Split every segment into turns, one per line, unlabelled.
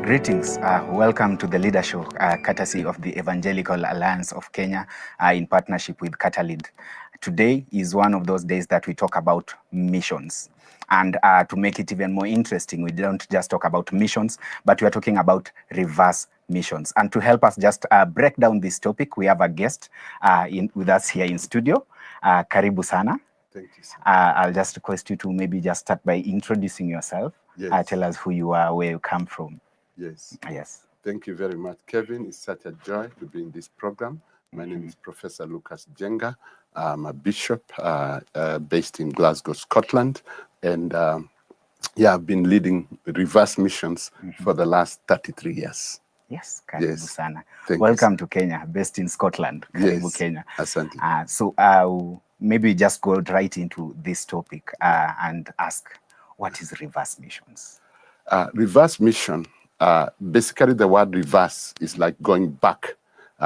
Greetings. Welcome to the Leader Show, courtesy of the Evangelical Alliance of Kenya in partnership with Catalid. Today is one of those days that we talk about missions. And to make it even more interesting, we don't just talk about missions, but we are talking about reverse missions. And to help us just break down this topic, we have a guest with us here in studio. Karibu sana.
Thank you, sir.
I'll just request you to maybe just start by introducing yourself.
Yes.
Tell us who you are, where you come from.
Yes.
Yes.
Thank you very much, Kevin. It's such a joy to be in this program. My name is Professor Lucas Jenga. I'm a bishop based in Glasgow, Scotland. And I've been leading reverse missions for the last 33 years.
Yes, karibu sana.
Thank
Welcome
you,
to Kenya, based in Scotland. Karibu
yes.
Kenya.
Asante.
So maybe just go right into this topic and ask, what is reverse missions?
Reverse mission, basically the word reverse is like going back.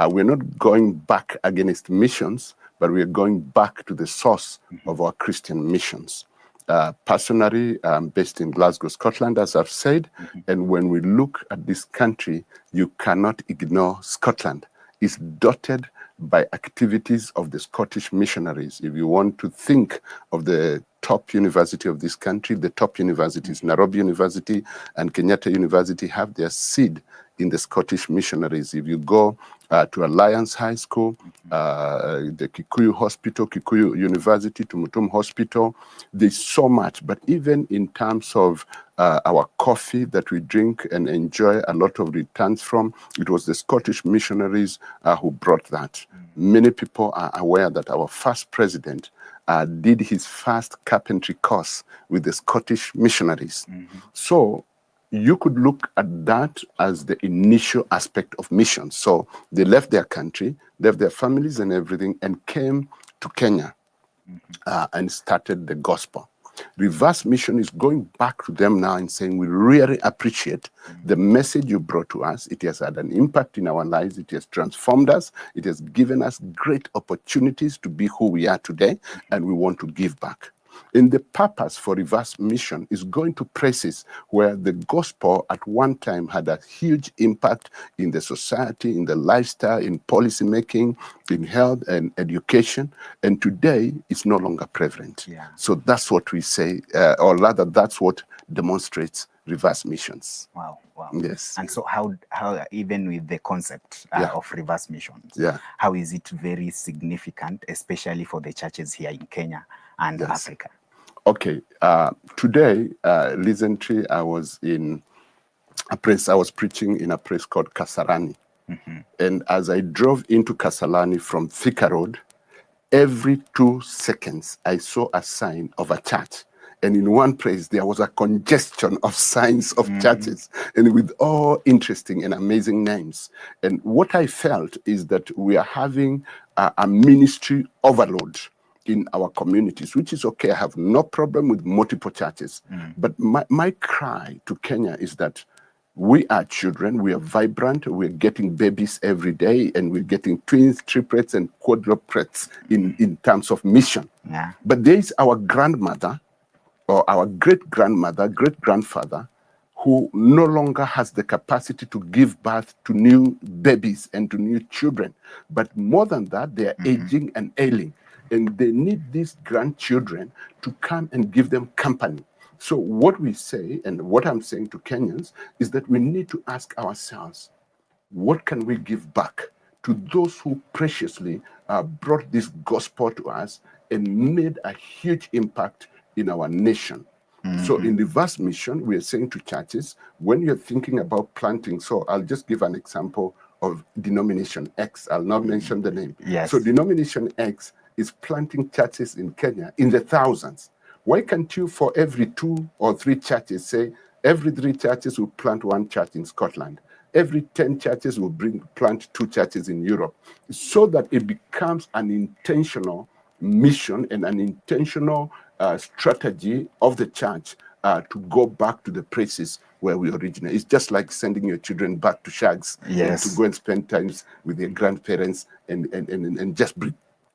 We're not going back against missions, but we're going back to the source of our Christian missions. Personally, I'm based in Glasgow, Scotland, as I've said, and when we look at this country, you cannot ignore Scotland. It's dotted by activities of the Scottish missionaries. If you want to think of the top university of this country, the top universities, Nairobi University and Kenyatta University, have their seed in the Scottish missionaries. If you go to Alliance High School, the Kikuyu Hospital, Kikuyu University, Tumutum Hospital, there's so much. But even in terms of our coffee that we drink and enjoy a lot of returns from, it was the Scottish missionaries who brought that. Many people are aware that our first president did his first carpentry course with the Scottish missionaries. So you could look at that as the initial aspect of mission. So they left their country, left their families and everything, and came to Kenya and started the gospel. Reverse mission is going back to them now and saying, we really appreciate the message you brought to us. It has had an impact in our lives. It has transformed us. It has given us great opportunities to be who we are today, and we want to give back. And the purpose for reverse mission is going to places where the gospel at one time had a huge impact in the society, in the lifestyle, in policy making, in health and education. And today it's no longer prevalent. So that's what we say, or rather that's what demonstrates reverse missions.
Wow.
Yes.
And so how even with the concept of reverse missions, how is it very significant, especially for the churches here in Kenya and Africa?
Okay. Today, recently, I was in a place, I was preaching in a place called Kasarani. And as I drove into Kasarani from Thika Road, every 2 seconds, I saw a sign of a church. And in one place, there was a congestion of signs of churches, and with all interesting and amazing names. And what I felt is that we are having a ministry overload in our communities, which is okay. I have no problem with multiple churches. But my cry to Kenya is that we are children, we are vibrant, we're getting babies every day, and we're getting twins, triplets, and quadruplets in terms of mission. But there is our grandmother, or our great-grandmother, great-grandfather, who no longer has the capacity to give birth to new babies and to new children. But more than that, they are aging and ailing. And they need these grandchildren to come and give them company. So what we say, and what I'm saying to Kenyans, is that we need to ask ourselves, what can we give back to those who preciously brought this gospel to us and made a huge impact in our nation? So in reverse mission, we are saying to churches, when you're thinking about planting, so I'll just give an example of denomination X. I'll not mention the name. So denomination X is planting churches in Kenya in the thousands. Why can't you, for every 2 or 3 churches, say every 3 churches will plant 1 church in Scotland? Every 10 churches will plant 2 churches in Europe, so that it becomes an intentional mission and an intentional strategy of the church to go back to the places where we originate. It's just like sending your children back to shags and to go and spend times with their grandparents and just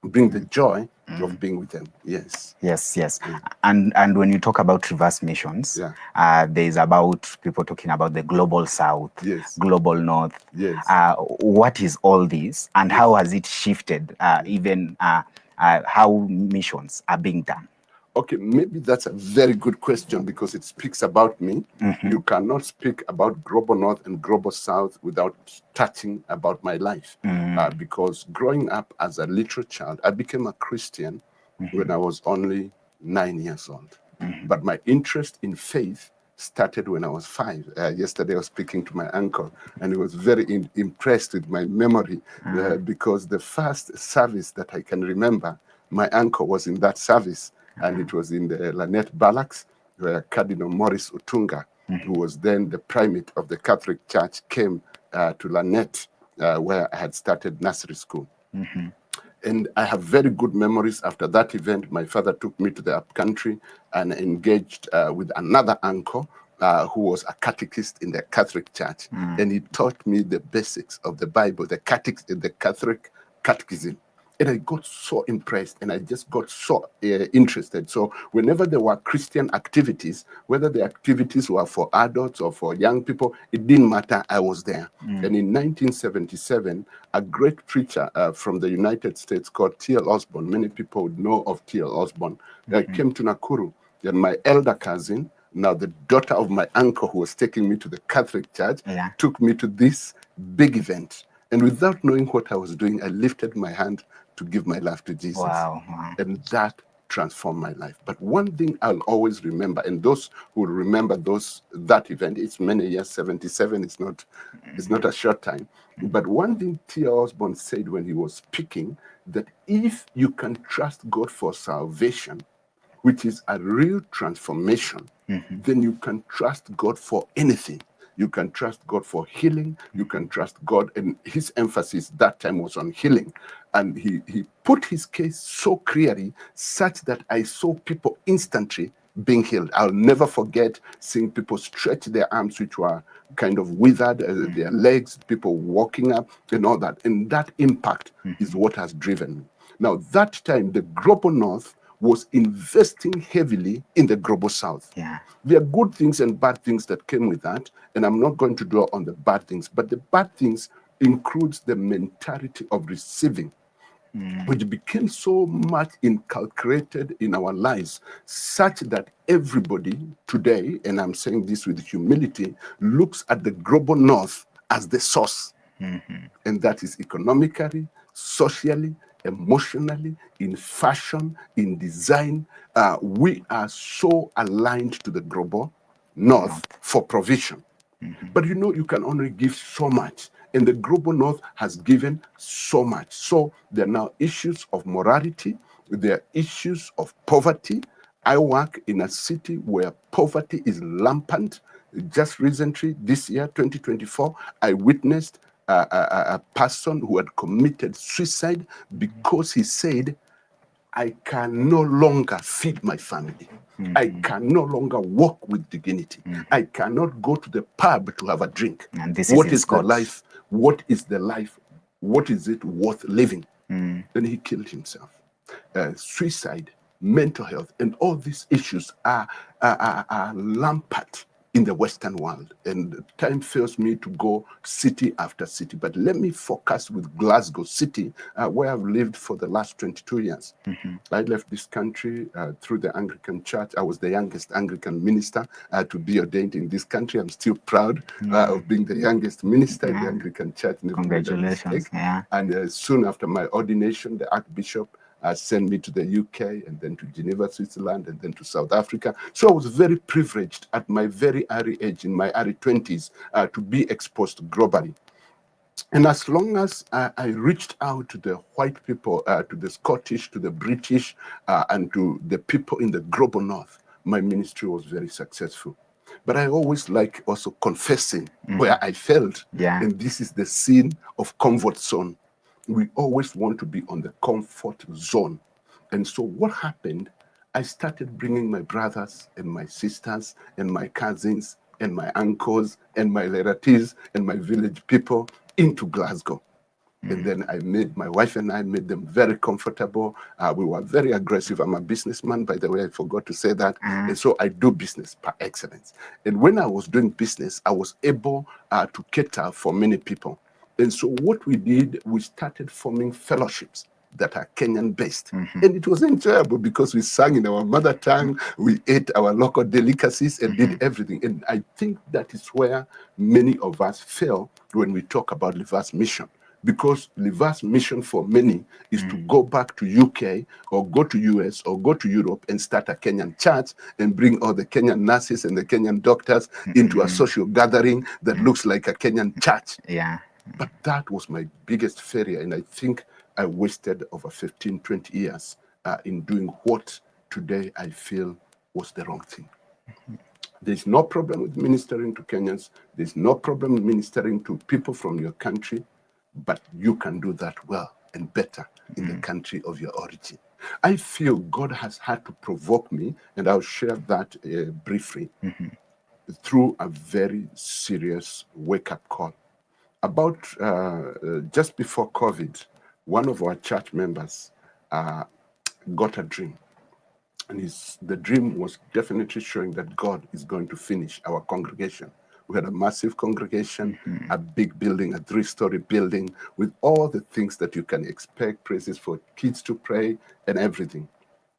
bring the joy of being with them. Yes.
Yes, yes.
Yeah.
And when you talk about reverse missions,
Yeah.
there's about people talking about the global south,
Yes.
global north.
Yes.
What is all this, and
Yes.
how has it shifted even how missions are being done?
Okay, maybe that's a very good question because it speaks about me. You cannot speak about global north and global south without touching about my life. Because growing up as a little child, I became a Christian when I was only 9 years old. But my interest in faith started when I was 5. Yesterday I was speaking to my uncle, and he was very impressed with my memory because the first service that I can remember, my uncle was in that service, and it was in the Lanette Barracks, where Cardinal Maurice Utunga, who was then the primate of the Catholic Church, came to Lanette, where I had started nursery school. And I have very good memories. After that event, my father took me to the upcountry and engaged with another uncle who was a catechist in the Catholic Church. And he taught me the basics of the Bible, the Catholic Catechism. And I got so impressed, and I just got so interested. So whenever there were Christian activities, whether the activities were for adults or for young people, it didn't matter, I was there. And in 1977, a great preacher from the United States called T.L. Osborne, many people would know of T.L. Osborne, came to Nakuru. And my elder cousin, now the daughter of my uncle who was taking me to the Catholic Church, took me to this big event. And without knowing what I was doing, I lifted my hand to give my life to Jesus.
Wow.
And that transformed my life. But one thing I'll always remember, and those who remember that event, it's many years, 77, it's not a short time. But one thing T.L. Osborne said when he was speaking, that if you can trust God for salvation, which is a real transformation, then you can trust God for anything. You can trust God for healing. You can trust God. And his emphasis that time was on healing. And he put his case so clearly, such that I saw people instantly being healed. I'll never forget seeing people stretch their arms, which were kind of withered, their legs, people walking up and all that. And that impact is what has driven me. Now, that time, the global north was investing heavily in the global south. There are good things and bad things that came with that, and I'm not going to dwell on the bad things, but the bad things includes the mentality of receiving, which became so much inculcated in our lives, such that everybody today, and I'm saying this with humility, looks at the global north as the source. And that is economically, socially, emotionally, in fashion, in design. We are so aligned to the global north for provision. But you can only give so much. And the global north has given so much. So there are now issues of morality. There are issues of poverty. I work in a city where poverty is rampant. Just recently, this year, 2024, I witnessed a person who had committed suicide because he said, I can no longer feed my family. I can no longer walk with dignity. I cannot go to the pub to have a drink.
And this
What
is in
is the
Scotch.
life? What is the life? What is it worth living? Then he killed himself. Suicide, mental health, and all these issues are rampant in the Western world. And time fails me to go city after city. But let me focus with Glasgow City, where I've lived for the last 22 years. I left this country through the Anglican Church. I was the youngest Anglican minister to be ordained in this country. I'm still proud of being the youngest minister in the Anglican Church.
Congratulations.
And soon after my ordination, the Archbishop sent me to the UK, and then to Geneva, Switzerland, and then to South Africa. So I was very privileged at my very early age, in my early 20s, to be exposed globally. And as long as I reached out to the white people, to the Scottish, to the British, and to the people in the global north, my ministry was very successful. But I always like also confessing where I failed. And this is the sin of comfort zone. We always want to be on the comfort zone. And so what happened, I started bringing my brothers and my sisters and my cousins and my uncles and my relatives and my village people into Glasgow. And then my wife and I made them very comfortable. We were very aggressive. I'm a businessman, by the way, I forgot to say that. And so I do business par excellence. And when I was doing business, I was able to cater for many people. And so what we did, we started forming fellowships that are Kenyan based. And it was enjoyable because we sang in our mother tongue, we ate our local delicacies and did everything. And I think that is where many of us fail when we talk about reverse mission. Because reverse mission for many is to go back to UK or go to US or go to Europe and start a Kenyan church and bring all the Kenyan nurses and the Kenyan doctors into a social gathering that looks like a Kenyan church.
Yeah.
But that was my biggest failure, and I think I wasted over 15, 20 years in doing what today I feel was the wrong thing. There's no problem with ministering to Kenyans. There's no problem with ministering to people from your country, but you can do that well and better in the country of your origin. I feel God has had to provoke me, and I'll share that briefly, through a very serious wake-up call. About just before COVID, one of our church members got a dream. And the dream was definitely showing that God is going to finish our congregation. We had a massive congregation, a big building, a 3-story building, with all the things that you can expect, places for kids to pray and everything.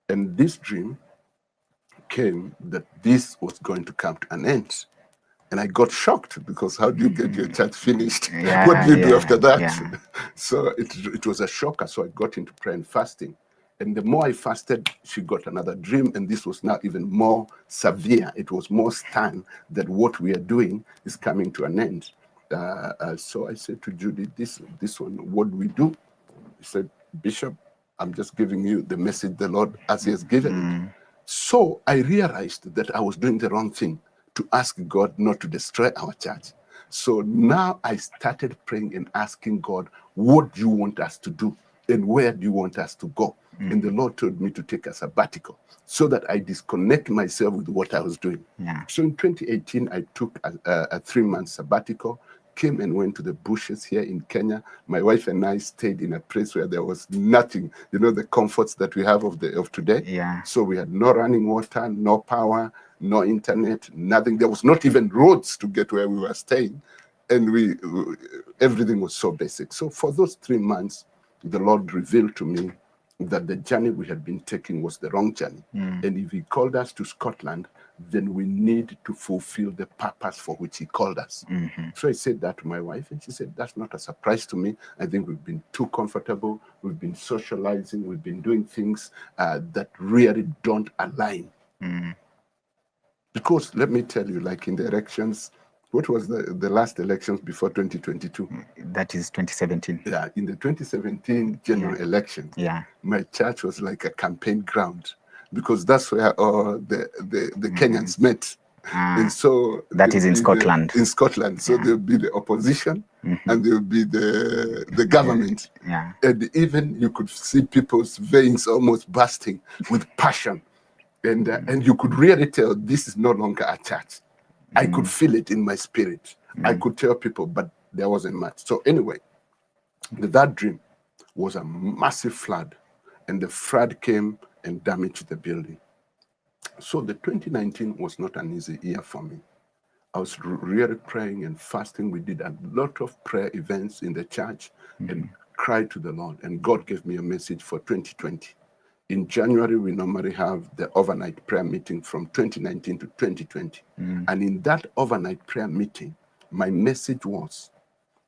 And this dream came that this was going to come to an end. And I got shocked because how do you get your church finished?
Yeah,
What do you do after that?
yeah.
So it was a shocker. So I got into prayer and fasting. And the more I fasted, she got another dream. And this was now even more severe. It was more stern that what we are doing is coming to an end. So I said to Judy, this one, what do we do? He said, Bishop, I'm just giving you the message the Lord as he has given it. So I realized that I was doing the wrong thing, to ask God not to destroy our church. So now I started praying and asking God, what do you want us to do? And where do you want us to go? And the Lord told me to take a sabbatical so that I disconnect myself with what I was doing.
Yeah.
So in 2018, I took a 3-month sabbatical, came and went to the bushes here in Kenya. My wife and I stayed in a place where there was nothing, the comforts that we have of today.
Yeah.
So we had no running water, no power, no internet, nothing. There was not even roads to get where we were staying. And everything was so basic. So for those 3 months, the Lord revealed to me that the journey we had been taking was the wrong journey. And if he called us to Scotland, then we need to fulfill the purpose for which he called us. So I said that to my wife, and she said, that's not a surprise to me. I think we've been too comfortable. We've been socializing. We've been doing things that really don't align. Because let me tell you, like in the elections, what was the last elections before 2022?
That is 2017.
Yeah, in the 2017 general election, my church was like a campaign ground, because that's where all the Kenyans met. And so
that is in Scotland.
In Scotland. So there'll be the opposition and there'll be the government. And even you could see people's veins almost bursting with passion. And you could really tell this is no longer a church. I could feel it in my spirit. I could tell people, but there wasn't much. So anyway, that dream was a massive flood, and the flood came and damaged the building. So the 2019 was not an easy year for me. I was really praying and fasting. We did a lot of prayer events in the church and cried to the Lord. And God gave me a message for 2020. In January, we normally have the overnight prayer meeting from 2019 to 2020. And in that overnight prayer meeting, my message was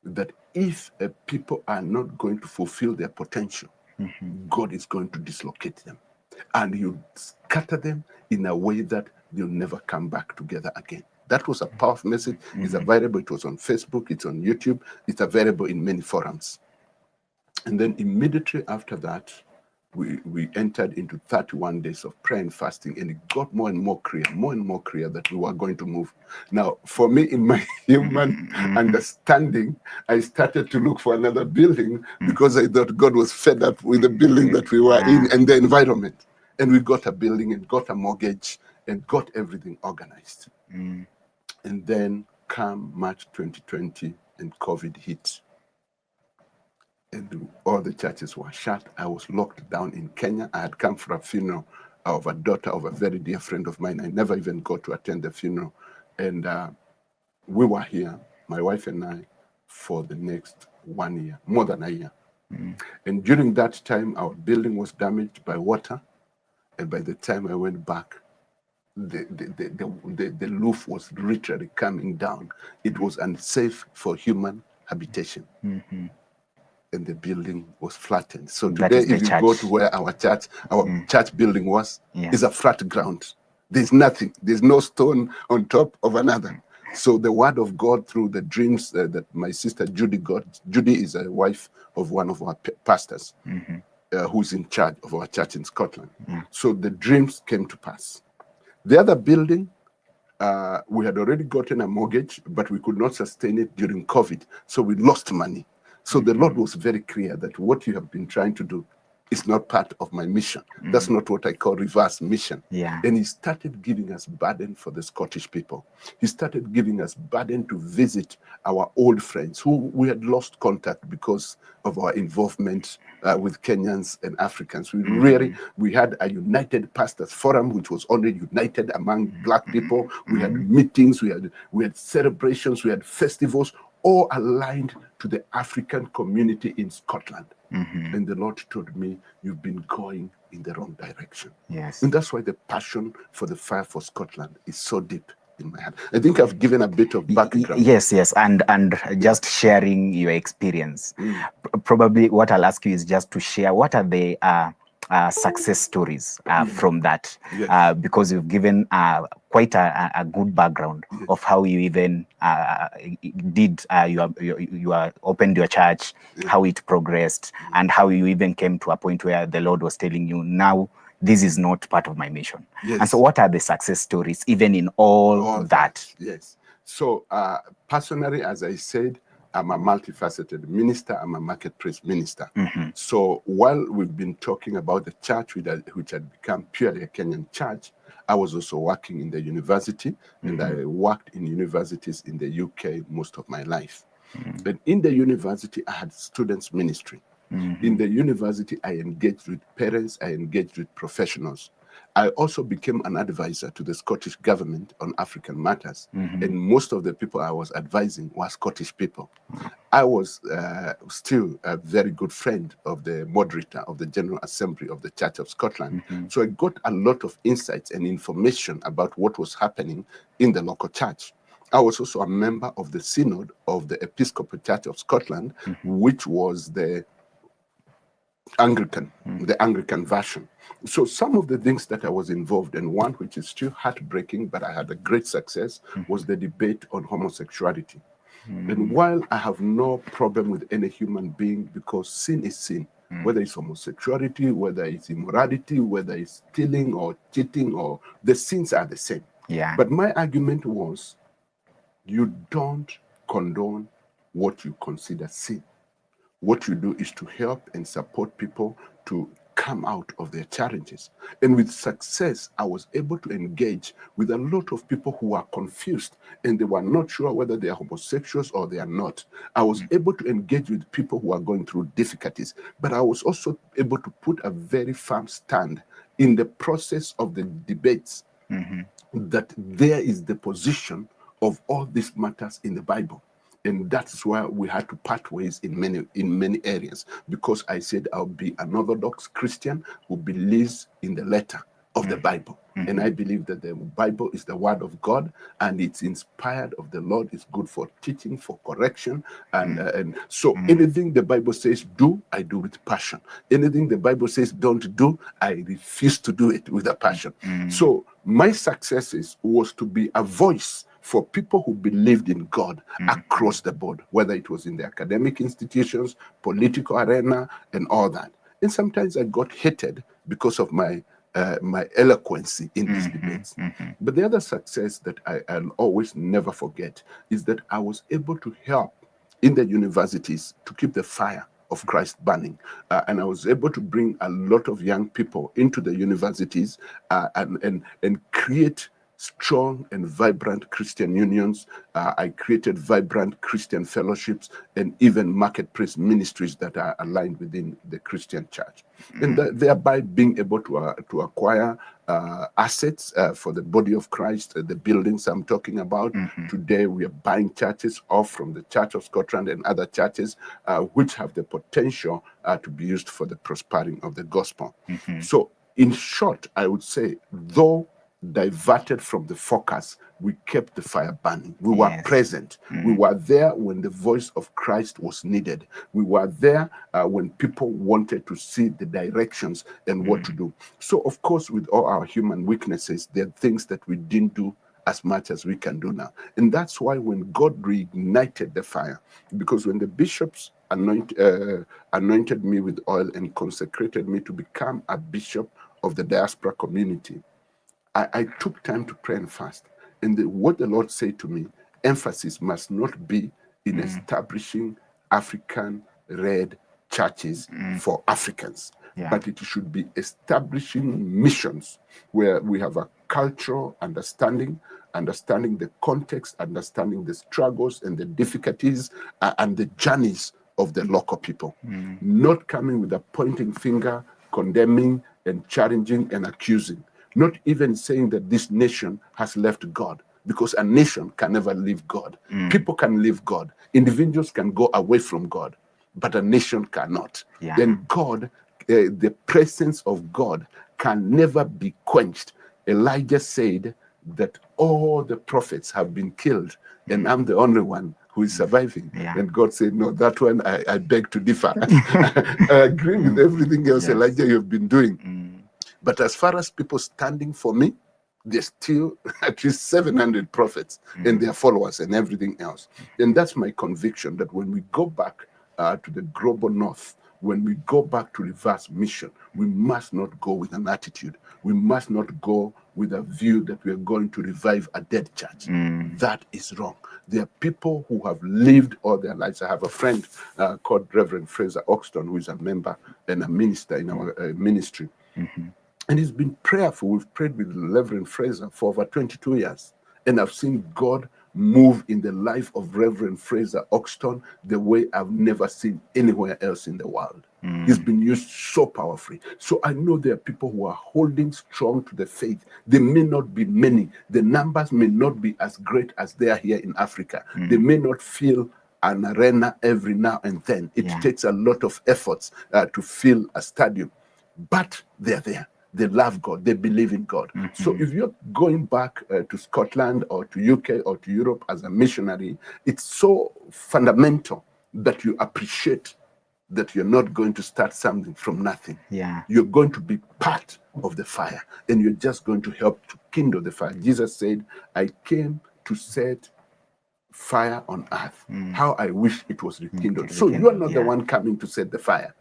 that if people are not going to fulfill their potential, God is going to dislocate them. And you scatter them in a way that they'll never come back together again. That was a powerful message. It's available. It was on Facebook. It's on YouTube. It's available in many forums. And then immediately after that, we entered into 31 days of prayer and fasting, and it got more and more clear that we were going to move. Now, for me, in my human understanding, I started to look for another building because I thought God was fed up with the building that we were in and the environment. And we got a building and got a mortgage and got everything organized. And then come March 2020 and COVID hit. and all the churches were shut. I was locked down in Kenya. I had come for a funeral of a daughter of a very dear friend of mine. I never even got to attend the funeral. And we were here, my wife and I, for the next 1 year, more than a year. And during that time, our building was damaged by water. And by the time I went back, the roof was literally coming down. It was unsafe for human habitation. And the building was flattened. So today, if you go to where our church building was, is a flat ground. There's nothing. There's no stone on top of another. So the word of God through the dreams that my sister Judy got. Judy is a wife of one of our pastors, who's in charge of our church in Scotland. So the dreams came to pass. The other building, we had already gotten a mortgage, but we could not sustain it during COVID. So we lost money. So the Lord was very clear that what you have been trying to do is not part of my mission. That's not what I call reverse mission. And he started giving us burden for the Scottish people. He started giving us burden to visit our old friends who we had lost contact because of our involvement with Kenyans and Africans. We had a United Pastors Forum, which was only united among Black people. We had meetings, we had celebrations, we had festivals, all aligned to the African community in Scotland. And the Lord told me, you've been going in the wrong direction. And that's why the passion for the Fire for Scotland is so deep in my heart. I think I've given a bit of background.
Yes, and just sharing your experience. Probably what I'll ask you is just to share what are the success stories from that, because you've given quite a good background of how you even did you opened your church, how it progressed, and how you even came to a point where the Lord was telling you, now this is not part of my mission. And so what are the success stories even in all that?
So personally, as I said, I'm a multifaceted minister. I'm a marketplace minister. So while we've been talking about the church, which had become purely a Kenyan church, I was also working in the university, and I worked in universities in the UK most of my life. And in the university, I had students' ministry. In the university, I engaged with parents, I engaged with professionals. I also became an advisor to the Scottish government on African matters. And most of the people I was advising were Scottish people. I was still a very good friend of the moderator of the General Assembly of the Church of Scotland. So I got a lot of insights and information about what was happening in the local church. I was also a member of the Synod of the Episcopal Church of Scotland, which was the Anglican version. So some of the things that I was involved in, one which is still heartbreaking, but I had a great success, was the debate on homosexuality. And while I have no problem with any human being, because sin is sin, whether it's homosexuality, whether it's immorality, whether it's stealing or cheating, or the sins are the same. But my argument was, you don't condone what you consider sin. What you do is to help and support people to come out of their challenges. And with success, I was able to engage with a lot of people who are confused and they were not sure whether they are homosexuals or they are not. I was able to engage with people who are going through difficulties, but I was also able to put a very firm stand in the process of the debates that there is the position of all these matters in the Bible. And that's why we had to part ways in many areas, because I said I'll be an Orthodox Christian who believes in the letter of the Bible. And I believe that the Bible is the word of God, and it's inspired of the Lord. It's good for teaching, for correction. And so anything the Bible says do, I do with passion. Anything the Bible says don't do, I refuse to do it with a passion. So my successes was to be a voice for people who believed in God across the board, whether it was in the academic institutions, political arena, and all that. And sometimes I got hated because of my eloquence in these debates. But the other success that I'll always never forget is that I was able to help in the universities to keep the fire of Christ burning. And I was able to bring a lot of young people into the universities and create strong and vibrant Christian unions. I created vibrant Christian fellowships and even marketplace ministries that are aligned within the Christian church. And thereby being able to acquire assets for the body of Christ, the buildings I'm talking about. Today we are buying churches off from the Church of Scotland and other churches which have the potential to be used for the prospering of the gospel. So in short, I would say, though diverted from the focus, we kept the fire burning. We were present. We were there when the voice of Christ was needed. We were there when people wanted to see the directions and what to do. So, of course, with all our human weaknesses, there are things that we didn't do as much as we can do now. And that's why when God reignited the fire, because when the bishops anointed me with oil and consecrated me to become a bishop of the diaspora community, I took time to pray and fast. And what the Lord said to me, emphasis must not be in establishing African-led churches for Africans, but it should be establishing missions where we have a cultural understanding, understanding the context, understanding the struggles and the difficulties and the journeys of the local people. Not coming with a pointing finger, condemning and challenging and accusing. Not even saying that this nation has left God, because a nation can never leave God. People can leave God. Individuals can go away from God, but a nation cannot. And God, the presence of God can never be quenched. Elijah said that all the prophets have been killed, and I'm the only one who is surviving. And God said, no, that one I beg to differ. I agree with everything else, Elijah, you've been doing. But as far as people standing for me, there's still at least 700 prophets and their followers and everything else. And that's my conviction, that when we go back to the global north, when we go back to reverse mission, we must not go with an attitude. We must not go with a view that we are going to revive a dead church. That is wrong. There are people who have lived all their lives. I have a friend called Reverend Fraser Oxton, who is a member and a minister in our ministry. And he's been prayerful. We've prayed with Reverend Fraser for over 22 years. And I've seen God move in the life of Reverend Fraser Oxton the way I've never seen anywhere else in the world. He's been used so powerfully. So I know there are people who are holding strong to the faith. They may not be many. The numbers may not be as great as they are here in Africa. They may not fill an arena every now and then. It takes a lot of efforts to fill a stadium. But they're there. They love God. They believe in God. So if you're going back to Scotland or to UK or to Europe as a missionary, it's so fundamental that you appreciate that you're not going to start something from nothing. You're going to be part of the fire, and you're just going to help to kindle the fire. Jesus said, I came to set fire on earth. How I wish it was rekindled. So you're not the one coming to set the fire.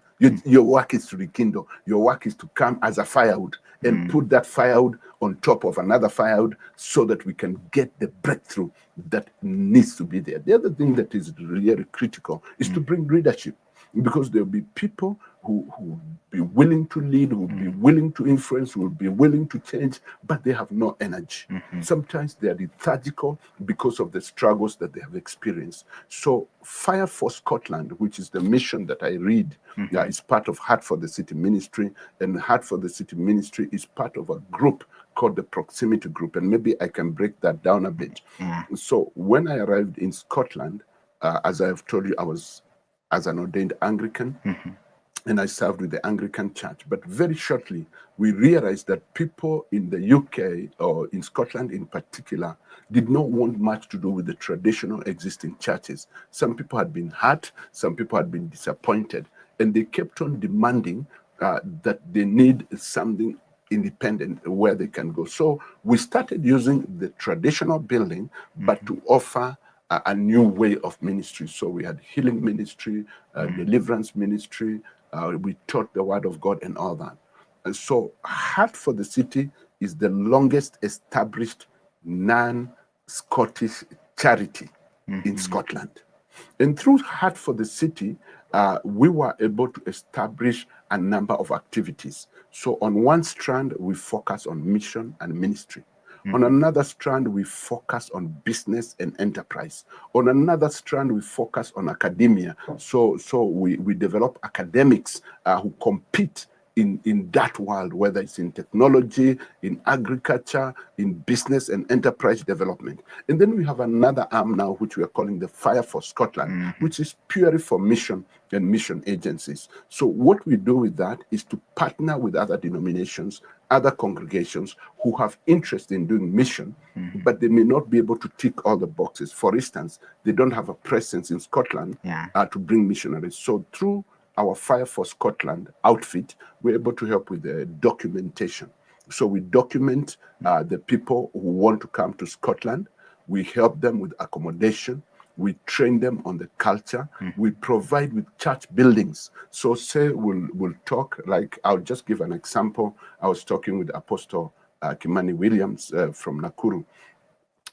Your work is to rekindle. Your work is to come as a firewood and put that firewood on top of another firewood so that we can get the breakthrough that needs to be there. The other thing that is really critical is to bring leadership, because there'll be people who will be willing to lead, who will be willing to influence, who will be willing to change, but they have no energy. Sometimes they are lethargical because of the struggles that they have experienced. So Fire for Scotland, which is the mission that I read, is part of Heart for the City Ministry, and Heart for the City Ministry is part of a group called the Proximity Group, and maybe I can break that down a bit. So when I arrived in Scotland, as I have told you, I was as an ordained Anglican, and I served with the Anglican Church. But very shortly, we realized that people in the UK, or in Scotland in particular, did not want much to do with the traditional existing churches. Some people had been hurt, some people had been disappointed, and they kept on demanding that they need something independent where they can go. So we started using the traditional building, but to offer a new way of ministry. So we had healing ministry, deliverance ministry, we taught the word of God and all that. And so Heart for the City is the longest established non-Scottish charity in Scotland. And through Heart for the City, we were able to establish a number of activities. So on one strand, we focus on mission and ministry. On another strand, we focus on business and enterprise. On another strand, we focus on academia. So we develop academics who compete in that world, whether it's in technology, in agriculture, in business and enterprise development. And then we have another arm now, which we are calling the Fire for Scotland, which is purely for mission and mission agencies. So what we do with that is to partner with other denominations, other congregations who have interest in doing mission, but they may not be able to tick all the boxes. For instance, they don't have a presence in Scotland to bring missionaries. So through our Fire for Scotland outfit, we're able to help with the documentation. So we document the people who want to come to Scotland. We help them with accommodation. We train them on the culture. We provide with church buildings. So say we'll talk, like I'll just give an example. I was talking with Apostle Kimani Williams from Nakuru.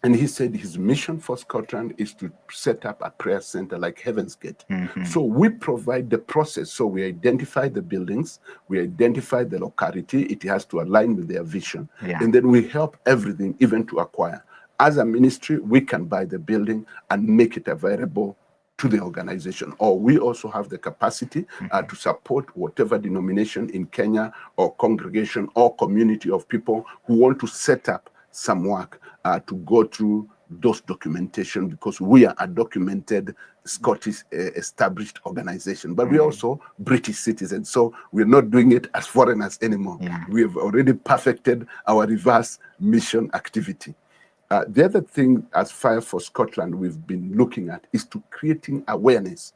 And he said his mission for Scotland is to set up a prayer center like Heaven's Gate. So we provide the process. So we identify the buildings, we identify the locality, it has to align with their vision. And then we help everything, even to acquire. As a ministry, we can buy the building and make it available to the organization. Or we also have the capacity to support whatever denomination in Kenya or congregation or community of people who want to set up some work to go through those documentation, because we are a documented Scottish established organization, but we're also British citizens, so we're not doing it as foreigners anymore. We have already perfected our reverse mission activity. The other thing as Fire for Scotland we've been looking at is to creating awareness,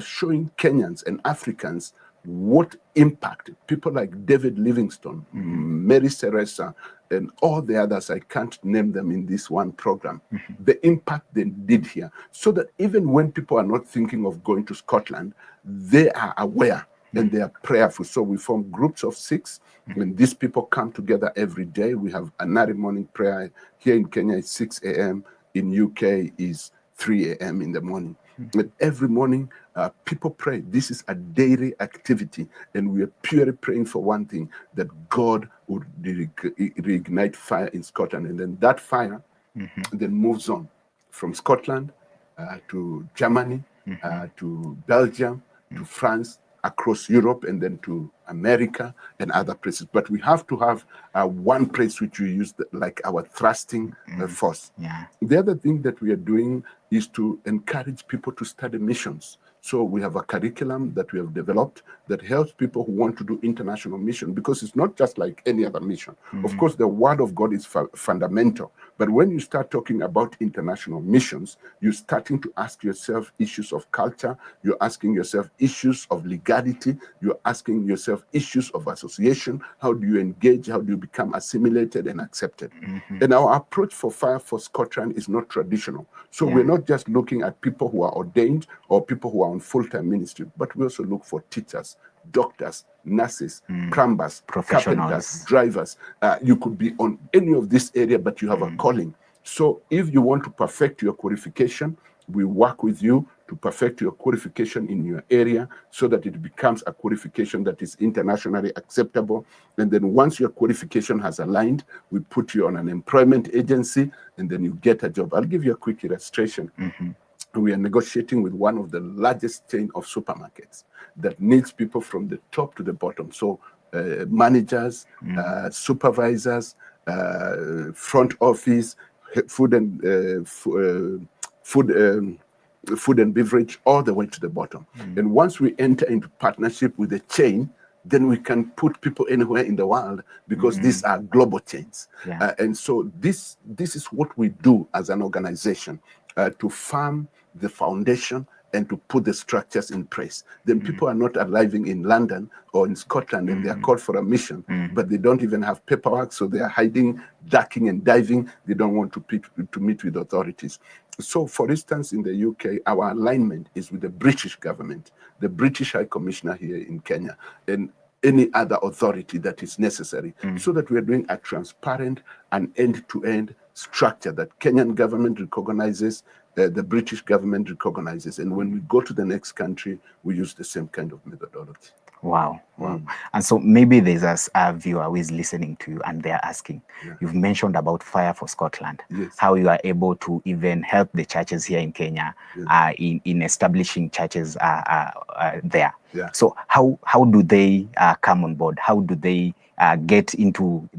showing Kenyans and Africans what impact people like David Livingstone, Mary Seresa, and all the others, I can't name them in this one program, the impact they did here, so that even when people are not thinking of going to Scotland, they are aware and they are prayerful. So we form groups of 6, and these people come together every day. We have an early morning prayer. Here in Kenya, it's 6 a.m. In UK is 3 a.m. in the morning. And every morning, people pray. This is a daily activity, and we are purely praying for one thing, that God would reignite fire in Scotland. And then that fire then moves on from Scotland to Germany, to Belgium, to France, across Europe, and then to America and other places. But we have to have one place which we use like our thrusting force. The other thing that we are doing is to encourage people to study missions. So we have a curriculum that we have developed that helps people who want to do international mission, because it's not just like any other mission. Of course, the word of God is fundamental. But when you start talking about international missions, you're starting to ask yourself issues of culture, you're asking yourself issues of legality, you're asking yourself issues of association. How do you engage? How do you become assimilated and accepted? And our approach for Fire for Scotland is not traditional. So we're not just looking at people who are ordained or people who are on full-time ministry, but we also look for teachers, doctors, nurses, plumbers, carpenters, drivers. You could be on any of this area, but you have a calling. So if you want to perfect your qualification, we work with you to perfect your qualification in your area so that it becomes a qualification that is internationally acceptable. And then once your qualification has aligned, we put you on an employment agency, and then you get a job. I'll give you a quick illustration. We are negotiating with one of the largest chain of supermarkets that needs people from the top to the bottom. So managers, supervisors, front office, food and beverage, all the way to the bottom. And once we enter into partnership with the chain, then we can put people anywhere in the world, because these are global chains. And so this is what we do as an organization, to farm the foundation and to put the structures in place. Then people are not arriving in London or in Scotland and they are called for a mission, but they don't even have paperwork, so they are hiding, ducking and diving. They don't want to meet with authorities. So, for instance, in the UK, our alignment is with the British government, the British High Commissioner here in Kenya, and any other authority that is necessary, so that we are doing a transparent and end-to-end structure that Kenyan government recognizes, the British government recognizes. And when we go to the next country, we use the same kind of methodology.
Wow. Wow. And so maybe there's a viewer who is listening to you and they're asking, you've mentioned about Fire for Scotland, how you are able to even help the churches here in Kenya in establishing churches there. So how do they come on board? How do they get involved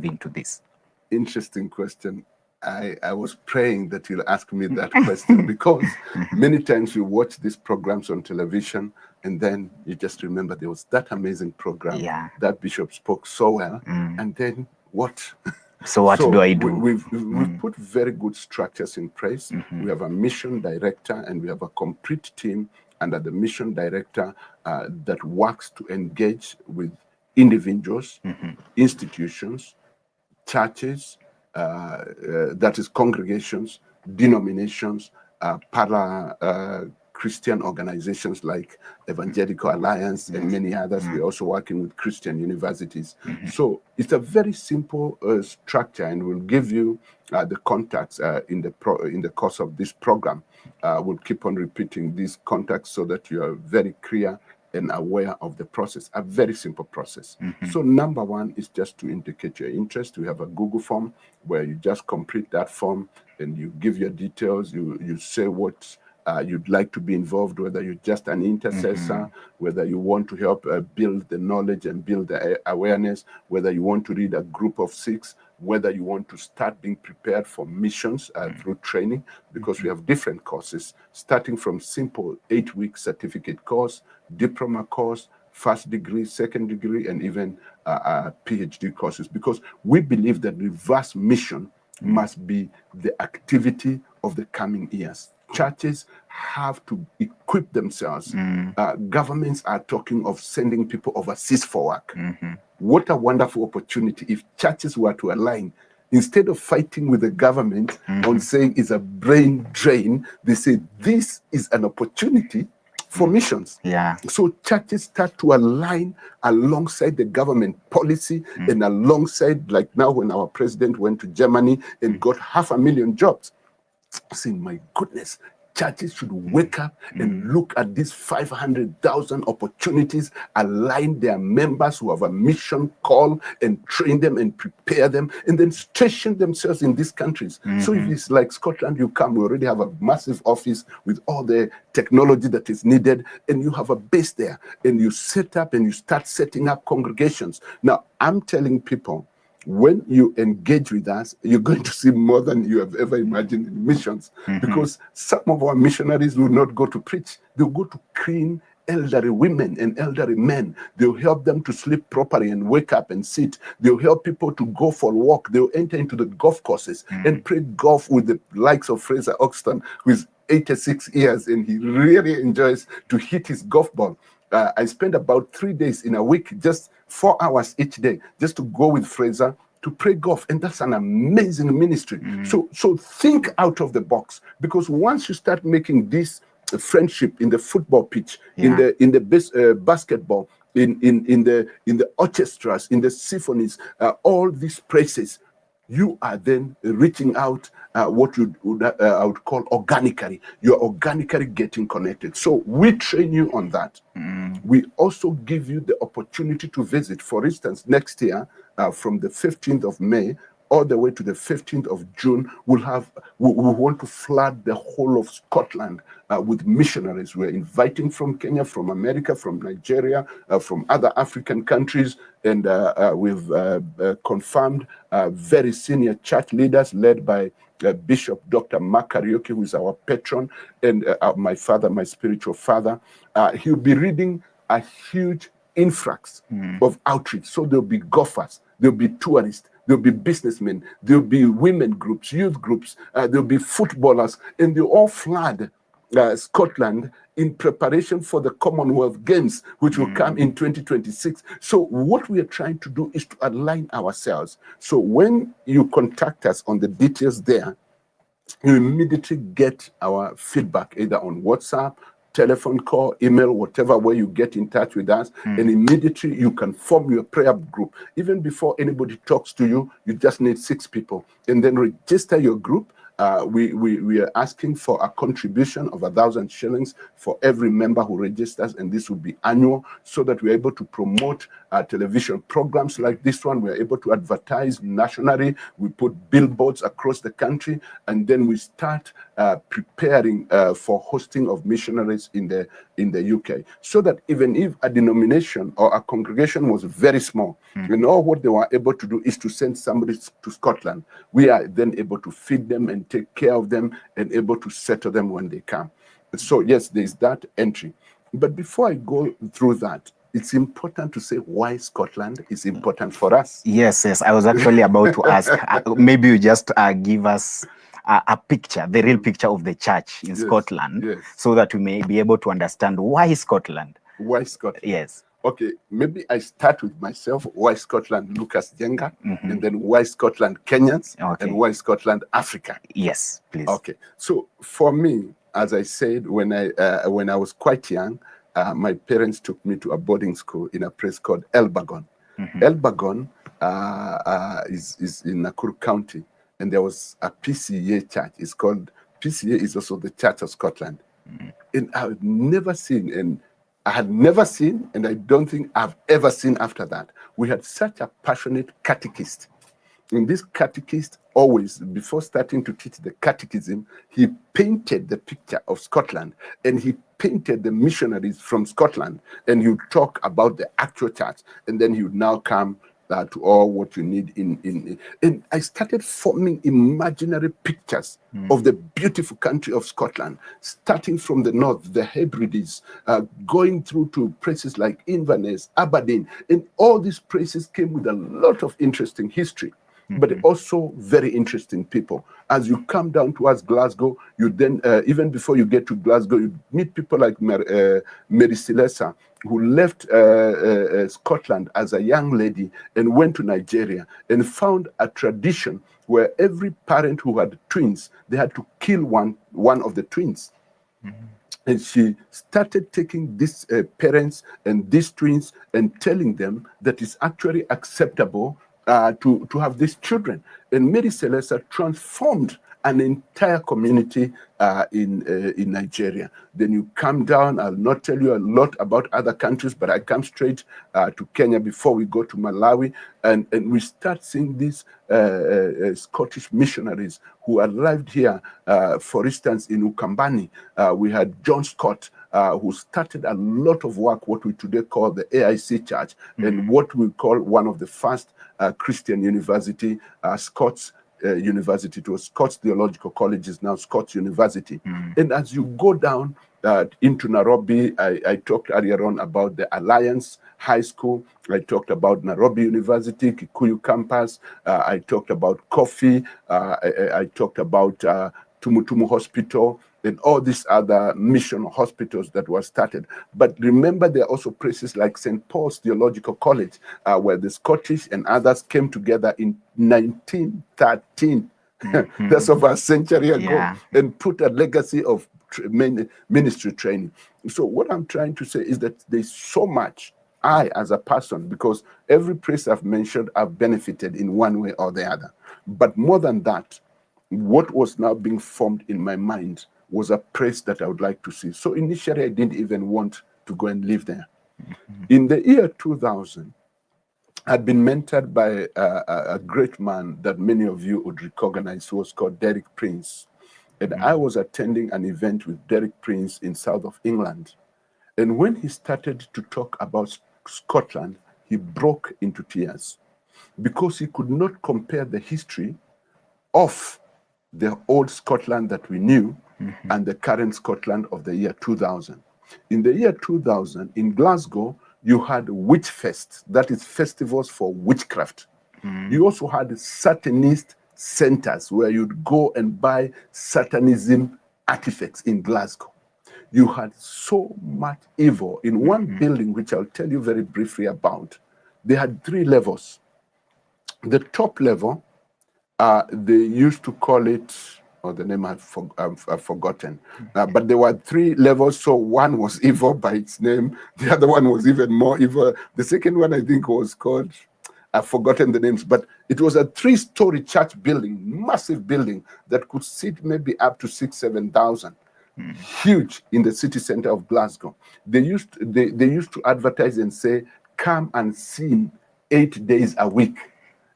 into this?
Interesting question. I was praying that you'll ask me that question because many times you watch these programs on television and then you just remember there was that amazing program that Bishop spoke so well, and then what?
So what do I do?
We've put very good structures in place. We have a mission director and we have a complete team under the mission director that works to engage with individuals, institutions, churches, that is congregations, denominations, Christian organizations like Evangelical Alliance and many others. We're also working with Christian universities. So it's a very simple structure, and we'll give you the contacts in the course of this program. We'll keep on repeating these contacts so that you are very clear and aware of the process. A very simple process. So number one is just to indicate your interest. We have a Google form where you just complete that form and you give your details. You say what you'd like to be involved, whether you're just an intercessor, whether you want to help build the knowledge and build the awareness, whether you want to lead a group of 6, whether you want to start being prepared for missions through training, because we have different courses, starting from simple 8-week certificate course, diploma course, first degree, second degree, and even PhD courses, because we believe that reverse mission must be the activity of the coming years. Churches have to equip themselves. Governments are talking of sending people overseas for work. What a wonderful opportunity if churches were to align. Instead of fighting with the government on saying it's a brain drain, they say this is an opportunity for missions. So churches start to align alongside the government policy and alongside, like now when our president went to Germany and got 500,000 jobs. Saying, my goodness, churches should wake up and look at these 500,000 opportunities, align their members who have a mission call and train them and prepare them, and then station themselves in these countries. So if it's like Scotland, you come, we already have a massive office with all the technology that is needed, and you have a base there, and you set up and you start setting up congregations. Now, I'm telling people, when you engage with us, you're going to see more than you have ever imagined in missions, because some of our missionaries will not go to preach. They'll go to clean elderly women and elderly men. They'll help them to sleep properly and wake up and sit. They'll help people to go for a walk. They'll enter into the golf courses and play golf with the likes of Fraser Oxton, who is 86 years, and he really enjoys to hit his golf ball. I spend about 3 days in a week, just 4 hours each day, just to go with Fraser to play golf, and that's an amazing ministry. So think out of the box, because once you start making this friendship in the football pitch, in the basketball, in the orchestras, in the symphonies, all these places, you are then reaching out what I would call organically. You're organically getting connected. So we train you on that. We also give you the opportunity to visit. For instance, next year, from the 15th of May all the way to the 15th of June, we want to flood the whole of Scotland with missionaries. We're inviting from Kenya, from America, from Nigeria, from other African countries, and we've confirmed very senior church leaders led by Bishop Dr. Mark Kariuki, who is our patron, and my father, my spiritual father. He'll be leading a huge influx of outreach. So there'll be golfers, there'll be tourists, there'll be businessmen, there'll be women groups, youth groups, there'll be footballers, and they'll all flood Scotland in preparation for the Commonwealth Games, which will come in 2026. So what we are trying to do is to align ourselves. So when you contact us on the details there, you immediately get our feedback either on WhatsApp, telephone call, email, whatever way you get in touch with us, and immediately you can form your prayer group. Even before anybody talks to you, you just need 6 people, and then register your group. we are asking for a contribution of 1,000 shillings for every member who registers, and this will be annual, so that we're able to promote television programs like this one. We're able to advertise nationally. We put billboards across the country, and then we start preparing for hosting of missionaries in the UK, so that even if a denomination or a congregation was very small, and all what they were able to do is to send somebody to Scotland, we are then able to feed them and take care of them and able to settle them when they come. So yes, there's that entry. But before I go through that, it's important to say why Scotland is important for us.
Yes, yes. I was actually about to ask, maybe you just give us a picture, the real picture of the church in Scotland, so that we may be able to understand why Scotland.
Why Scotland?
Yes.
Okay, maybe I start with myself. Why Scotland Lucas Jenga, and then why Scotland Kenyans, and why Scotland Africa.
Yes, please.
Okay, so for me, as I said, when I was quite young, my parents took me to a boarding school in a place called Elbagon. Elbagon is in Nakuru County, and there was a PCA church. It's called, PCA is also the Church of Scotland. And I had never seen, and I don't think I've ever seen after that. We had such a passionate catechist. And this catechist always, before starting to teach the catechism, he painted the picture of Scotland, and he painted the missionaries from Scotland, and he would talk about the actual church, and then he would now come to all what you need and I started forming imaginary pictures of the beautiful country of Scotland, starting from the north, the Hebrides, going through to places like Inverness, Aberdeen, and all these places came with a lot of interesting history, but also very interesting people. As you come down towards Glasgow, you then, even before you get to Glasgow, you meet people like Mary Celesta, who left Scotland as a young lady and went to Nigeria and found a tradition where every parent who had twins, they had to kill one of the twins. And she started taking these parents and these twins and telling them that it's actually acceptable to have these children. And Mary Celesta transformed an entire community in Nigeria. Then you come down, I'll not tell you a lot about other countries, but I come straight to Kenya before we go to Malawi, and we start seeing these Scottish missionaries who arrived here. For instance, in Ukambani, we had John Scott, who started a lot of work, what we today call the AIC Church, and what we call one of the first Christian university, Scots University. It was Scots Theological College, is now Scots University. And as you go down into Nairobi, I talked earlier on about the Alliance High School. I talked about Nairobi University, Kikuyu campus. I talked about Kofi. I talked about Tumutumu Hospital, and all these other mission hospitals that were started. But remember, there are also places like St. Paul's Theological College, where the Scottish and others came together in 1913. That's over a century ago, and put a legacy of ministry training. So what I'm trying to say is that there's so much, I as a person, because every place I've mentioned, I've benefited in one way or the other. But more than that, what was now being formed in my mind was a place that I would like to see. So initially, I didn't even want to go and live there. In the year 2000, I'd been mentored by a great man that many of you would recognize, who was called Derek Prince. And I was attending an event with Derek Prince in south of England. And when he started to talk about Scotland, he broke into tears because he could not compare the history of the old Scotland that we knew and the current Scotland of the year 2000. In the year 2000, in Glasgow, you had witch fests, that is festivals for witchcraft. You also had Satanist centers where you'd go and buy Satanism artifacts in Glasgow. You had so much evil in one building, which I'll tell you very briefly about. They had 3 levels. The top level, they used to call it, or the name I've forgotten, but there were 3 levels. So one was evil by its name. The other one was even more evil. The second one, I think, was called, I've forgotten the names, but it was a 3-story church building, massive building that could seat maybe up to 6,000-7,000. Huge, in the city center of Glasgow. They used to advertise and say, come and sing 8 days a week.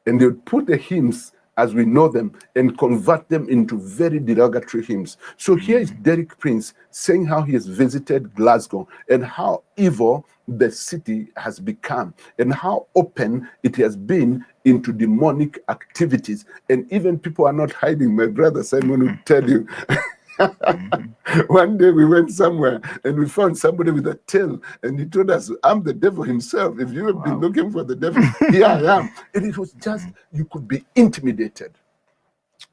And they would put the hymns as we know them and convert them into very derogatory hymns. So here is Derek Prince saying how he has visited Glasgow and how evil the city has become and how open it has been into demonic activities. And even people are not hiding. My brother Simon will tell you. One day we went somewhere and we found somebody with a tail, and he told us, I'm the devil himself. If you have been looking for the devil, here I am. And it was just, you could be intimidated.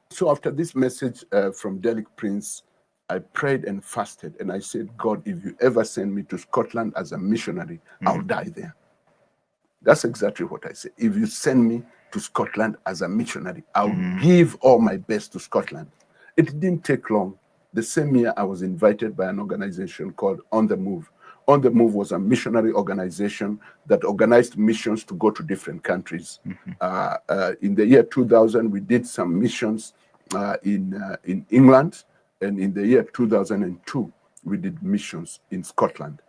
So after this message from Derek Prince, I prayed and fasted, and I said, God, if you ever send me to Scotland as a missionary, I'll die there. That's exactly what I said. If you send me to Scotland as a missionary, I'll give all my best to Scotland. It didn't take long. The same year, I was invited by an organization called On the Move. On the Move was a missionary organization that organized missions to go to different countries. In the year 2000, we did some missions in England, and in the year 2002, we did missions in Scotland.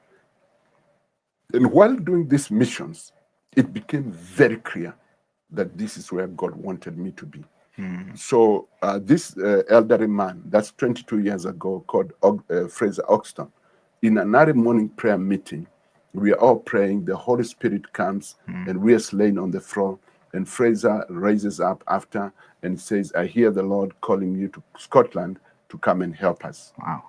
And while doing these missions, it became very clear that this is where God wanted me to be. So this elderly man, that's 22 years ago, called Fraser Oxton, in an early morning prayer meeting, we are all praying, the Holy Spirit comes, and we are laying on the floor, and Fraser raises up after and says, I hear the Lord calling you to Scotland to come and help us.
Wow.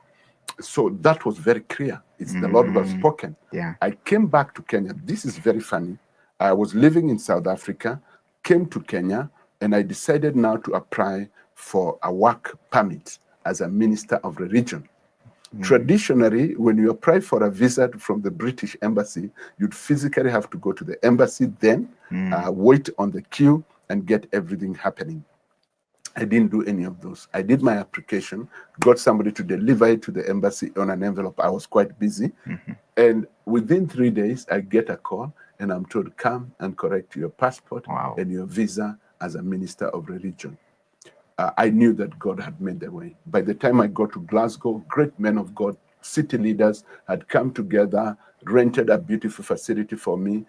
So that was very clear. It's the Lord who has spoken.
Yeah.
I came back to Kenya. This is very funny. I was living in South Africa, came to Kenya, and I decided now to apply for a work permit as a minister of religion. Traditionally, when you apply for a visa from the British Embassy, you'd physically have to go to the embassy, then wait on the queue and get everything happening. I didn't do any of those. I did my application, got somebody to deliver it to the embassy on an envelope. I was quite busy. And within 3 days, I get a call, and I'm told, come and correct your passport and your visa as a minister of religion. I knew that God had made the way. By the time I got to Glasgow, great men of God, city leaders had come together, rented a beautiful facility for me,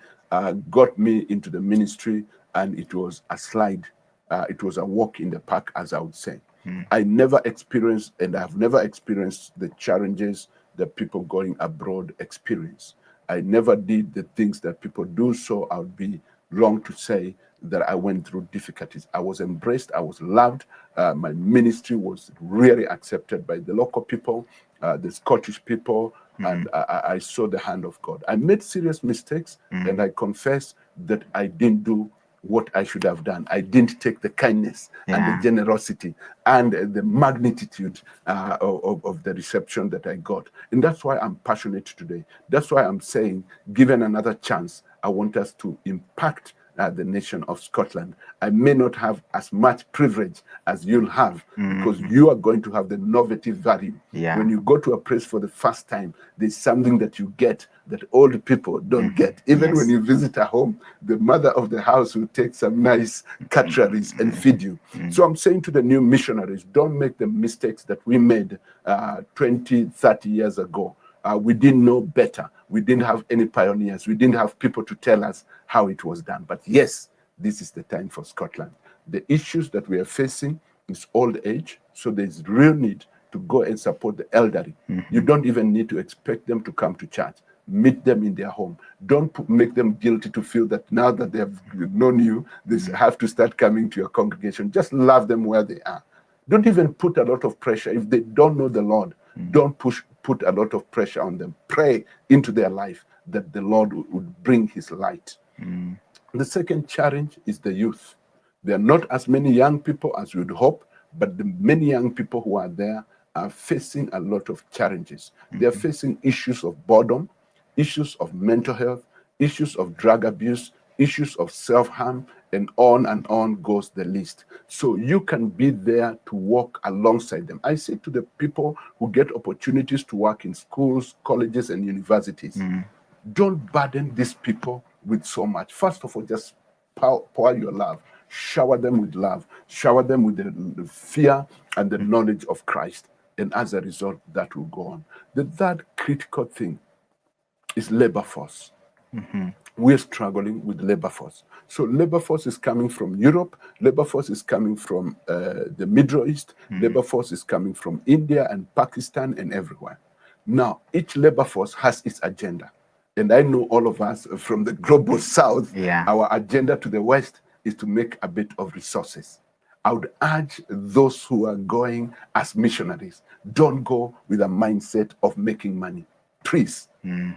got me into the ministry, and it was a slide. It was a walk in the park, as I would say. I never experienced, and I've never experienced the challenges that people going abroad experience. I never did the things that people do, so I would be wrong to say that I went through difficulties. I was embraced, I was loved. My ministry was really accepted by the local people, the Scottish people, and I saw the hand of God. I made serious mistakes, and I confess that I didn't do what I should have done. I didn't take the kindness and the generosity and the magnitude of the reception that I got. And that's why I'm passionate today. That's why I'm saying, given another chance, I want us to impact the nation of Scotland. I may not have as much privilege as you'll have, because you are going to have the innovative value. When you go to a place for the first time, there's something that you get that old people don't get. Even when you visit a home, the mother of the house will take some nice cutleries and feed you. So I'm saying to the new missionaries, don't make the mistakes that we made 20, 30 years ago. We didn't know better. We didn't have any pioneers. We didn't have people to tell us how it was done. But yes, this is the time for Scotland. The issues that we are facing is old age, so there's real need to go and support the elderly. You don't even need to expect them to come to church. Meet them in their home. Don't make them guilty to feel that now that they have known you, they have to start coming to your congregation. Just love them where they are. Don't even put a lot of pressure. If they don't know the Lord, don't put a lot of pressure on them. Pray into their life that the Lord would bring his light. The second challenge is the youth. There are not as many young people as you'd hope, but the many young people who are there are facing a lot of challenges. They are facing issues of boredom, issues of mental health, issues of drug abuse, issues of self-harm, and on goes the list. So you can be there to walk alongside them. I say to the people who get opportunities to work in schools, colleges, and universities, don't burden these people with so much. First of all, just pour your love, shower them with love, shower them with the fear and the knowledge of Christ. And as a result, that will go on. The third critical thing is labor force. We're struggling with labor force. So labor force is coming from Europe, labor force is coming from the Middle East, labor force is coming from India and Pakistan and everywhere. Now, each labor force has its agenda. And I know all of us from the global south, our agenda to the west is to make a bit of resources. I would urge those who are going as missionaries, don't go with a mindset of making money. Please,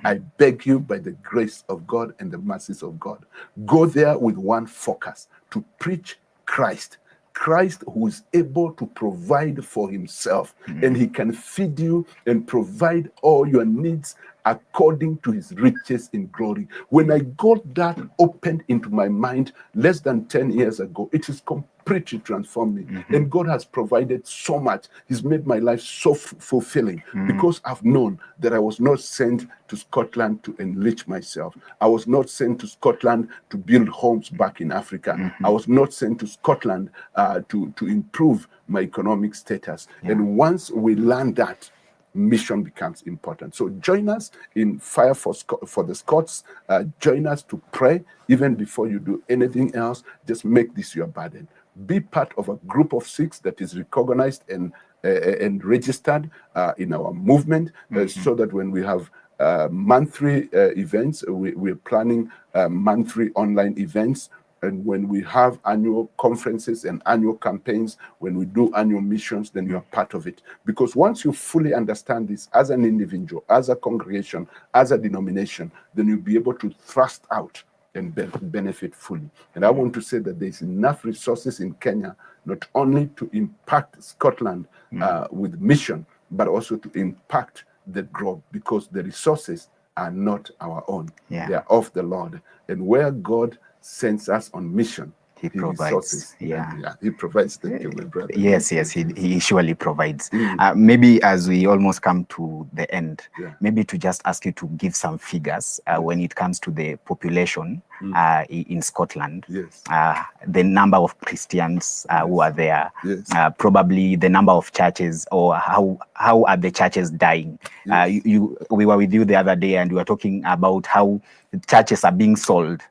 I beg you by the grace of God and the mercies of God, go there with one focus, to preach Christ. Christ who is able to provide for himself, and he can feed you and provide all your needs according to his riches in glory. When I got that opened into my mind less than 10 years ago, it is completely transformed me. And God has provided so much. He's made my life so fulfilling because I've known that I was not sent to Scotland to enrich myself. I was not sent to Scotland to build homes back in Africa. I was not sent to Scotland to improve my economic status. And once we learn that, mission becomes important. So join us in Fire for the Scots. Join us to pray. Even before you do anything else, just make this your burden. Be part of a group of 6 that is recognized and registered in our movement, so that when we have monthly events, we're planning monthly online events. And when we have annual conferences and annual campaigns, when we do annual missions, then you're part of it. Because once you fully understand this as an individual, as a congregation, as a denomination, then you'll be able to thrust out and benefit fully. And I want to say that there's enough resources in Kenya, not only to impact Scotland with mission, but also to impact the globe, because the resources are not our own. They are of the Lord. And where God sends us on mission,
he provides.
He provides. Thank you, my brother.
Yes, he surely provides. Maybe as we almost come to the end, maybe to just ask you to give some figures when it comes to the population in Scotland, the number of Christians who are there, probably the number of churches, or how are the churches dying. We were with you the other day and we were talking about how churches are being sold.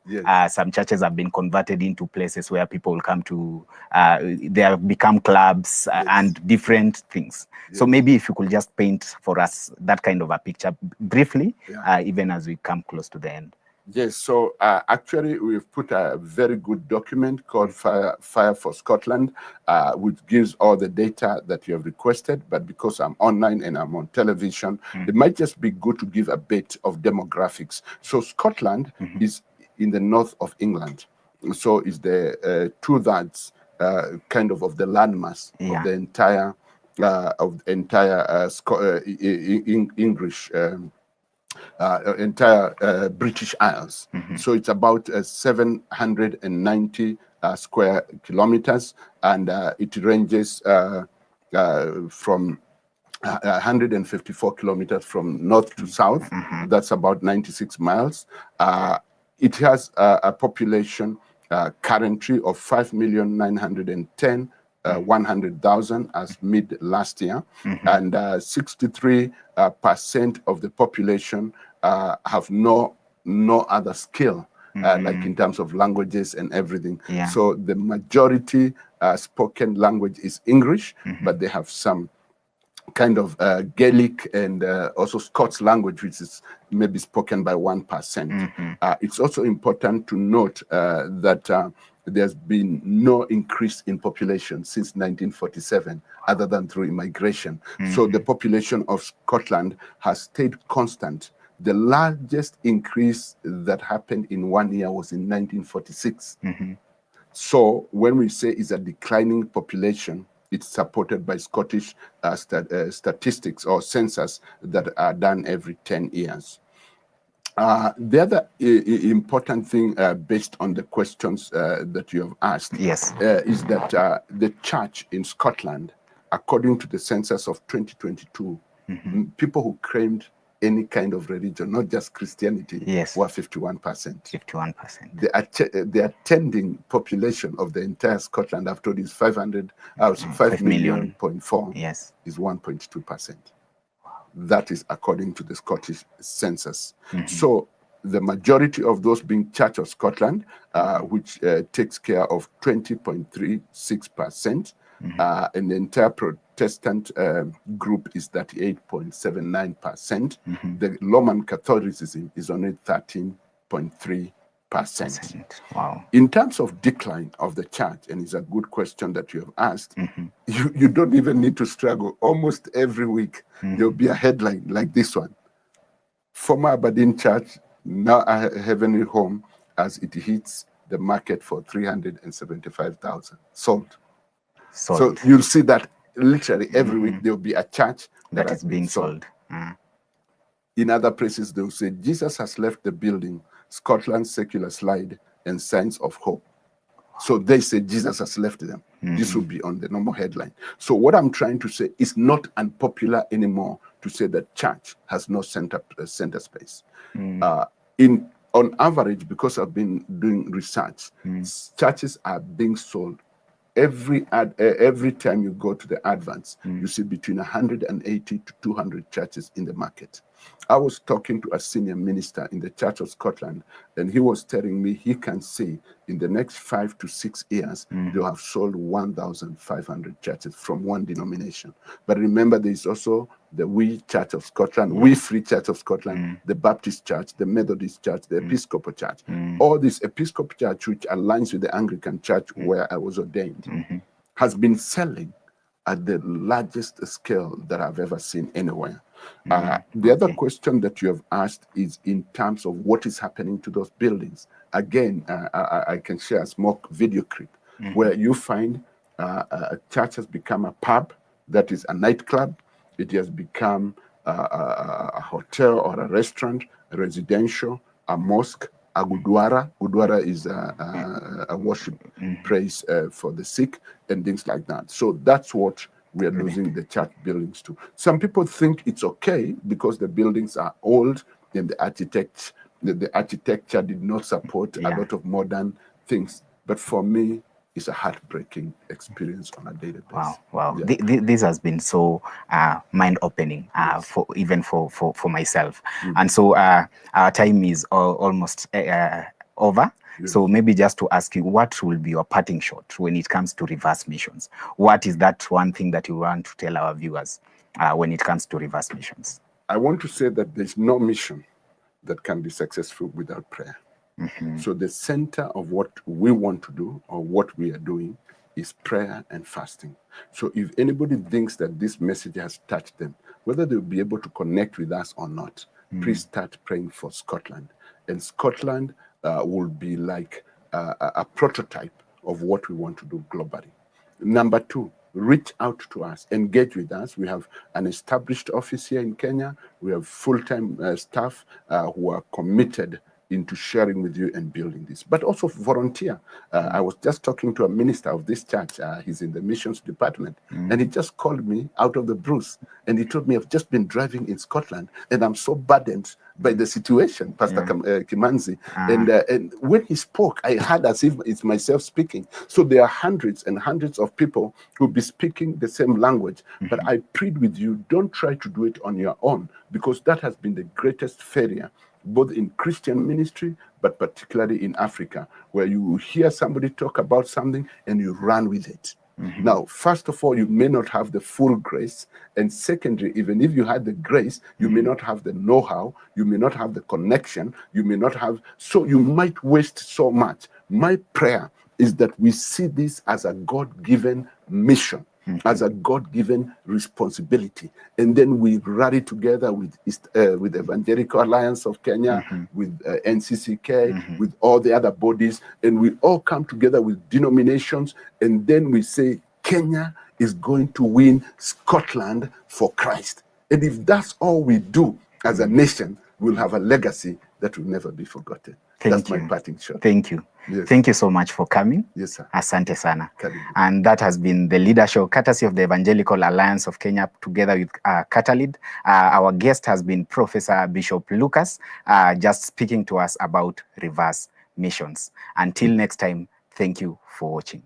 Some churches have been converted into places where people come to, they have become clubs and different things. So maybe if you could just paint for us that kind of a picture briefly, even as we come close to the end.
Yes, so actually we've put a very good document called Fire for Scotland, which gives all the data that you have requested. But because I'm online and I'm on television, it might just be good to give a bit of demographics. So Scotland is in the north of England. So it's the 2/3 kind of the landmass of the entire English entire British Isles. So it's about 790 square kilometers, and it ranges from 154 kilometers from north to south. That's about 96 miles. It has a population currently of 5,910,100,000 as mid last year, and 63% of the population have no other skill, like in terms of languages and everything. So the majority spoken language is English, but they have some kind of Gaelic and also Scots language, which is maybe spoken by 1%. It's also important to note that there's been no increase in population since 1947, other than through immigration. So the population of Scotland has stayed constant. The largest increase that happened in 1 year was in 1946. So when we say it's a declining population, it's supported by Scottish statistics or census that are done every 10 years. The other important thing, based on the questions that you have asked, is that the church in Scotland, according to the census of 2022, people who claimed any kind of religion, not just Christianity,
Yes.
were 51%.
51%.
The attending population of the entire Scotland, I've told you, is 5
5 million.
million. 4
Yes.
is 1.2%. That is according to the Scottish census. So the majority of those being Church of Scotland, which takes care of 20.36%, and the entire Protestant group is 38.79%. The Roman Catholicism is only 13.3%.
Wow.
In terms of decline of the church, and it's a good question that you have asked, you don't even need to struggle. Almost every week, there'll be a headline like this one. Former Aberdeen Church, now a heavenly home, as it hits the market for 375,000 sold. So you'll see that literally every week there'll be a church that has been sold. In other places, they'll say, Jesus has left the building, Scotland's secular slide, and signs of hope. So they say Jesus has left them. This will be on the normal headline. So what I'm trying to say is not unpopular anymore to say that church has no center space. On average, because I've been doing research, churches are being sold. Every time you go to the advance, you see between 180 to 200 churches in the market. I was talking to a senior minister in the Church of Scotland, and he was telling me he can see in the next 5 to 6 years, they'll have sold 1,500 churches from one denomination. But remember, there is also the We Church of Scotland, We Free Church of Scotland, the Baptist Church, the Methodist Church, the Episcopal Church. All this Episcopal Church, which aligns with the Anglican Church where I was ordained, has been selling at the largest scale that I've ever seen anywhere. The other question that you have asked is in terms of what is happening to those buildings. Again, I can share a small video clip where you find a church has become a pub, that is a nightclub. It has become a hotel or a restaurant, a residential, a mosque, a gurdwara. Gurdwara is a worship place for the sick and things like that. So that's what we are losing the church buildings to. Some people think it's okay because the buildings are old and the architecture did not support a lot of modern things. But for me, it's a heartbreaking experience on a daily basis.
Wow. Yeah. This has been so mind-opening for myself. And so our time is almost over. Yes. So maybe just to ask you, what will be your parting shot when it comes to reverse missions? What is that one thing that you want to tell our viewers when it comes to reverse missions?
I want to say that there's no mission that can be successful without prayer. So the center of what we want to do or what we are doing is prayer and fasting. So if anybody thinks that this message has touched them, whether they'll be able to connect with us or not, please start praying for Scotland. And Scotland will be like a prototype of what we want to do globally. Number 2, reach out to us, engage with us. We have an established office here in Kenya. We have full-time staff who are committed into sharing with you and building this, but also volunteer. I was just talking to a minister of this church. He's in the missions department, and he just called me out of the blues, and he told me, I've just been driving in Scotland, and I'm so burdened by the situation, Pastor Kimanzi. And when he spoke, I heard as if it's myself speaking. So there are hundreds and hundreds of people who'll be speaking the same language. But I plead with you, don't try to do it on your own, because that has been the greatest failure, both in Christian ministry, but particularly in Africa, where you hear somebody talk about something and you run with it. Now, first of all, you may not have the full grace. And secondly, even if you had the grace, you may not have the know-how, you may not have the connection, you may not have, so you might waste so much. My prayer is that we see this as a God-given mission, as a God-given responsibility. And then we rally together with Evangelical Alliance of Kenya, with NCCK, with all the other bodies, and we all come together with denominations, and then we say, Kenya is going to win Scotland for Christ. And if that's all we do as a nation, we'll have a legacy that will never be forgotten. That's my parting shot.
Thank you.
Yes.
Thank you so much for coming.
Yes, sir.
Asante sana.
Karibu.
And that has been the Leader Show, courtesy of the Evangelical Alliance of Kenya, together with Catalid. Our guest has been Professor Bishop Lucas, just speaking to us about reverse missions. Until next time, thank you for watching.